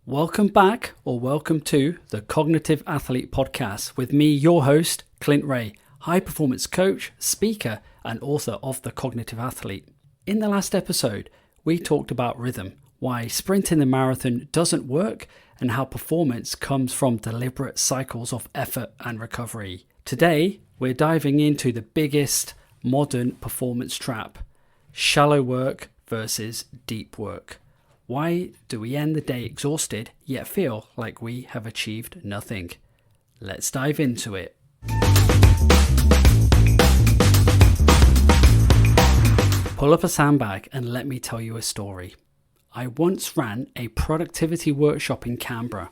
Welcome back, or welcome to the Cognitive Athlete Podcast with me, your host, Clint Rahe, high performance coach, speaker, and author of The Cognitive Athlete. In the last episode, we talked about rhythm, why sprinting the marathon doesn't work, and how performance comes from deliberate cycles of effort and recovery. Today, we're diving into the biggest modern performance trap: shallow work versus deep work. Why do we end the day exhausted yet feel like we have achieved nothing? Let's dive into it. Pull up a sandbag and let me tell you a story. I once ran a productivity workshop in Canberra,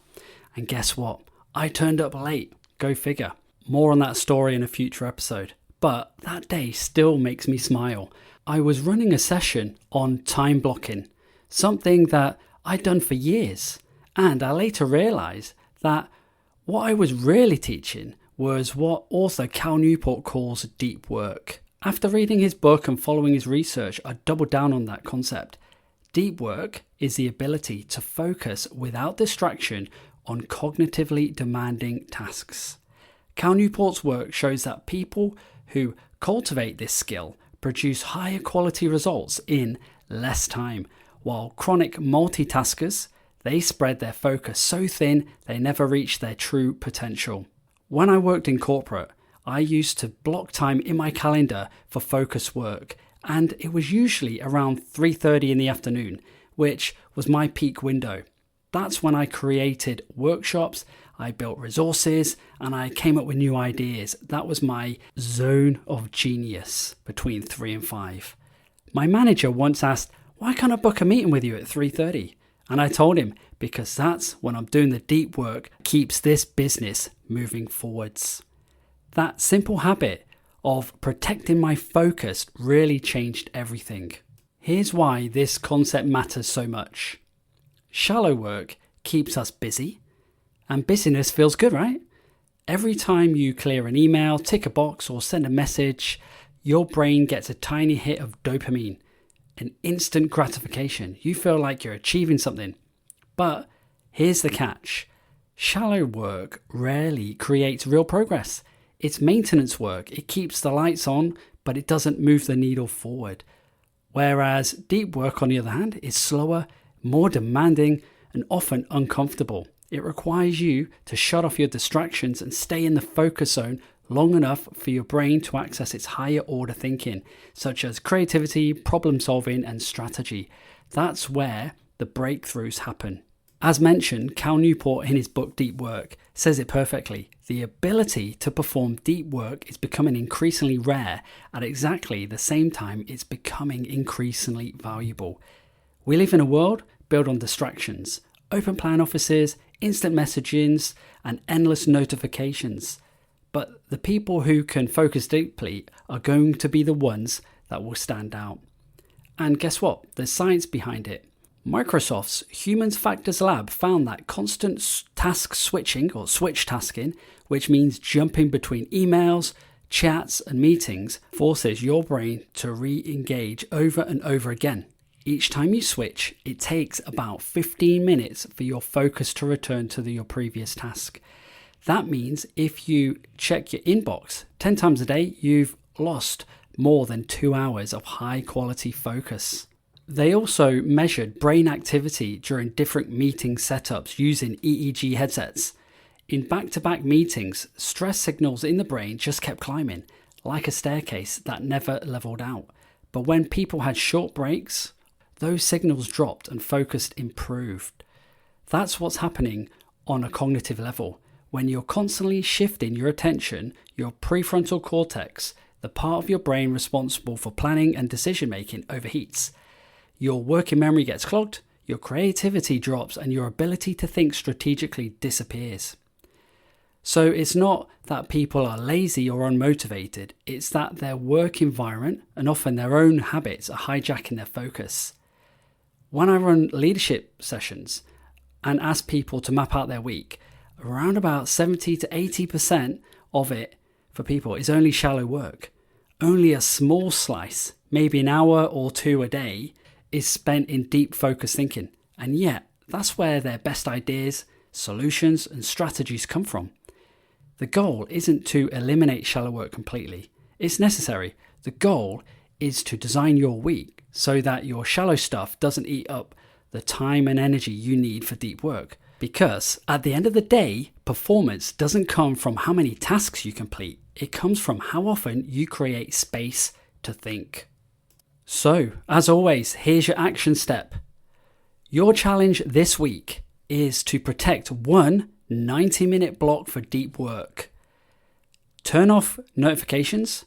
and guess what? I turned up late. Go figure. More on that story in a future episode. But that day still makes me smile. I was running a session on time blocking, something that I'd done for years. And I later realized that what I was really teaching was what author Cal Newport calls deep work. After reading his book and following his research, I doubled down on that concept. Deep work is the ability to focus without distraction on cognitively demanding tasks. Cal Newport's work shows that people who cultivate this skill produce higher quality results in less time, while chronic multitaskers, they spread their focus so thin they never reach their true potential. When I worked in corporate, I used to block time in my calendar for focus work, and it was usually around 3:30 in the afternoon, which was my peak window. That's when I created workshops, I built resources, and I came up with new ideas. That was my zone of genius between 3 and 5. My manager once asked, "Why can't I book a meeting with you at 3:30? And I told him, because that's when I'm doing the deep work that keeps this business moving forwards. That simple habit of protecting my focus really changed everything. Here's why this concept matters so much. Shallow work keeps us busy, and busyness feels good, right? Every time you clear an email, tick a box, or send a message, your brain gets a tiny hit of dopamine. An instant gratification. You feel like you're achieving something. But here's the catch. Shallow work rarely creates real progress. It's maintenance work. It keeps the lights on, but it doesn't move the needle forward. Whereas deep work, on the other hand, is slower, more demanding, and often uncomfortable. It requires you to shut off your distractions and stay in the focus zone long enough for your brain to access its higher order thinking, such as creativity, problem solving, and strategy. That's where the breakthroughs happen. As mentioned, Cal Newport in his book Deep Work says it perfectly. The ability to perform deep work is becoming increasingly rare. At exactly the same time, it's becoming increasingly valuable. We live in a world built on distractions, open plan offices, instant messaging, and endless notifications. But the people who can focus deeply are going to be the ones that will stand out. And guess what? There's science behind it. Microsoft's Human Factors Lab found that constant task switching, or switch tasking, which means jumping between emails, chats, and meetings, forces your brain to re-engage over and over again. Each time you switch, it takes about 15 minutes for your focus to return to your previous task. That means if you check your inbox 10 times a day, you've lost more than 2 hours of high quality focus. They also measured brain activity during different meeting setups using EEG headsets. In back-to-back meetings, stress signals in the brain just kept climbing, like a staircase that never leveled out. But when people had short breaks, those signals dropped and focus improved. That's what's happening on a cognitive level. When you're constantly shifting your attention, your prefrontal cortex, the part of your brain responsible for planning and decision making, overheats. Your working memory gets clogged, your creativity drops, and your ability to think strategically disappears. So it's not that people are lazy or unmotivated, it's that their work environment and often their own habits are hijacking their focus. When I run leadership sessions and ask people to map out their week, around about 70 to 80% of it for people is only shallow work. Only a small slice, maybe an hour or two a day, is spent in deep focus thinking. And yet, That's where their best ideas, solutions, and strategies come from. The goal isn't to eliminate shallow work completely. It's necessary. The goal is to design your week so that your shallow stuff doesn't eat up the time and energy you need for deep work. Because at the end of the day, performance doesn't come from how many tasks you complete. It comes from how often you create space to think. So, as always, here's your action step. Your challenge this week is to protect one 90-minute block for deep work. Turn off notifications,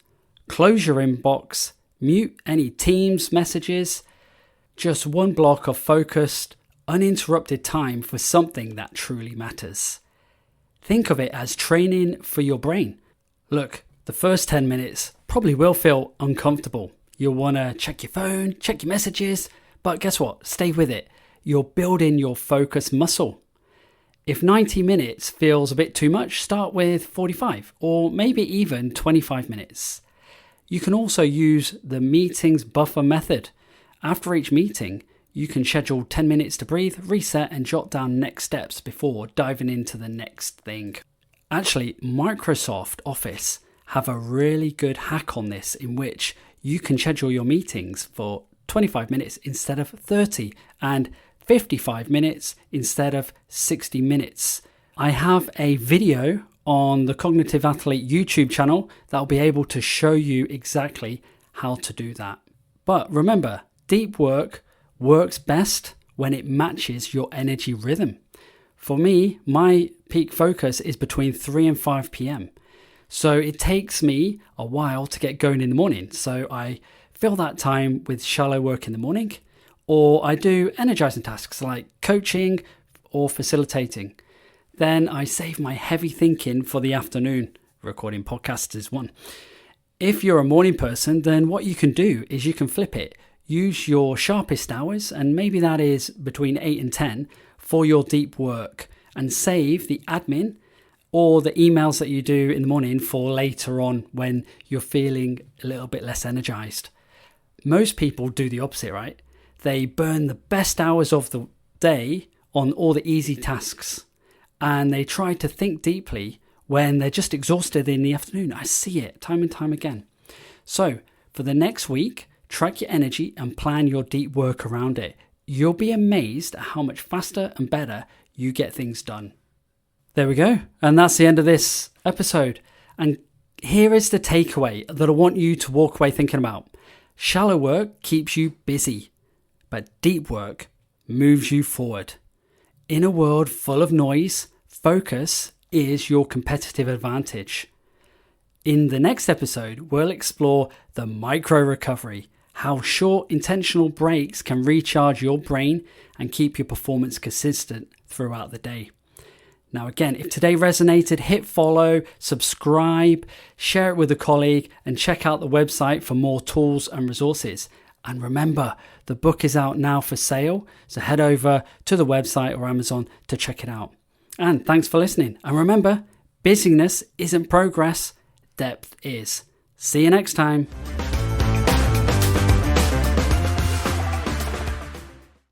close your inbox, mute any Teams messages. Just one block of focused, uninterrupted time for something that truly matters. Think of it as training for your brain. Look, the first 10 minutes probably will feel uncomfortable. You'll want to check your phone, check your messages, but guess what? Stay with it. You're building your focus muscle. If 90 minutes feels a bit too much, start with 45 or maybe even 25 minutes. You can also use the meetings buffer method. After each meeting, you can schedule 10 minutes to breathe, reset, and jot down next steps before diving into the next thing. Actually, Microsoft Office have a really good hack on this in which you can schedule your meetings for 25 minutes instead of 30 and 55 minutes instead of 60 minutes. I have a video on the Cognitive Athlete YouTube channel that will be able to show you exactly how to do that. But remember, deep work works best when it matches your energy rhythm. For me, my peak focus is between 3 and 5 p.m. So it takes me a while to get going in the morning. So I fill that time with shallow work in the morning, or I do energizing tasks like coaching or facilitating. Then I save my heavy thinking for the afternoon. Recording podcasts is one. If you're a morning person, then what you can do is you can flip it. Use your sharpest hours, and maybe that is between 8 and 10, for your deep work, and save the admin or the emails that you do in the morning for later on when you're feeling a little bit less energized. Most people do the opposite, right? They burn the best hours of the day on all the easy tasks, and they try to think deeply when they're just exhausted in the afternoon. I see it time and time again. So for the next week, track your energy and plan your deep work around it. You'll be amazed at how much faster and better you get things done. There we go. And that's the end of this episode. And here is the takeaway that I want you to walk away thinking about. Shallow work keeps you busy, but deep work moves you forward. In a world full of noise, focus is your competitive advantage. In the next episode, we'll explore the micro recovery, how short intentional breaks can recharge your brain and keep your performance consistent throughout the day. Now again, if today resonated, hit follow, subscribe, share it with a colleague, and check out the website for more tools and resources. And remember, the book is out now for sale, so head over to the website or Amazon to check it out. And thanks for listening. And remember, busyness isn't progress, depth is. See you next time.